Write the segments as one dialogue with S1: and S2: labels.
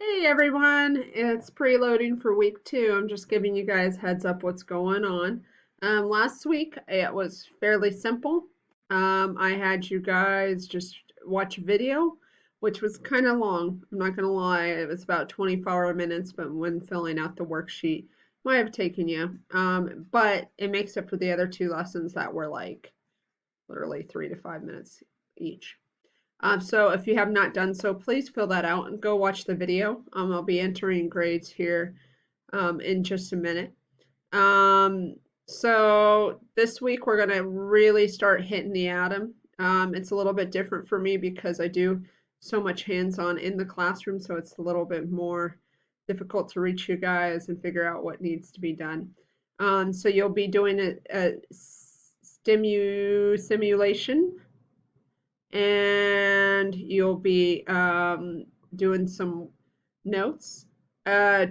S1: Hey everyone, it's preloading for week 2. I'm just giving you guys heads up what's going on. Last week it was fairly simple. I had you guys just watch a video, which was kind of long. I'm not gonna lie, it was about 24 minutes, but when filling out the worksheet, might have taken you. But it makes up for the other two lessons that were like literally 3 to 5 minutes each. So if you have not done so, please fill that out and go watch the video. I'll be entering grades here in just a minute. Um, so this week we're going to really start hitting the atom. It's a little bit different for me because I do so much hands-on in the classroom, so it's a little bit more difficult to reach you guys and figure out what needs to be done. So you'll be doing a simulation, and you'll be doing some notes.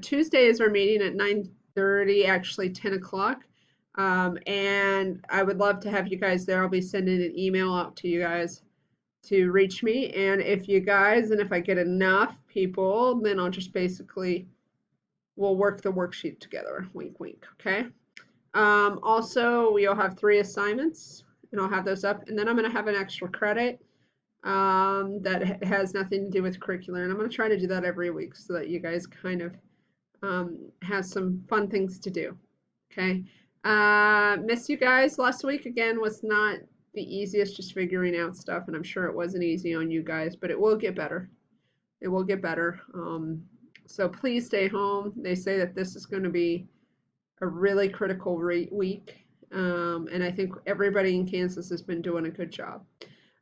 S1: Tuesdays are meeting at 9:30, actually 10 o'clock. And I would love to have you guys there. I'll be sending an email out to you guys to reach me. And if I get enough people, then I'll just basically, we'll work the worksheet together. Wink, wink. Okay. Also, we'll have 3 assignments, and I'll have those up. And then I'm going to have an extra credit that has nothing to do with curricular. And I'm going to try to do that every week so that you guys kind of have some fun things to do. Okay. Miss you guys. Last week, again, was not the easiest, just figuring out stuff. And I'm sure it wasn't easy on you guys, but it will get better. It will get better. So please stay home. They say that this is going to be a really critical week. And I think everybody in Kansas has been doing a good job.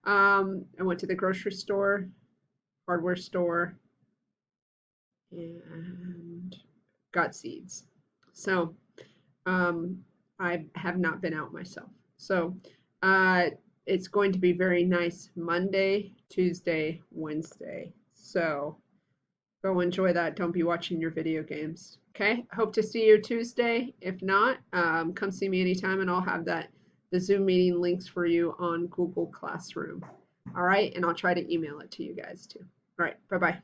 S1: I went to the grocery store, hardware store, and got seeds. So I have not been out myself. So it's going to be very nice Monday, Tuesday, Wednesday. So go enjoy that. Don't be watching your video games. Okay. Hope to see you Tuesday. If not, come see me anytime, and I'll have the Zoom meeting links for you on Google Classroom. All right, and I'll try to email it to you guys too. All right, bye bye.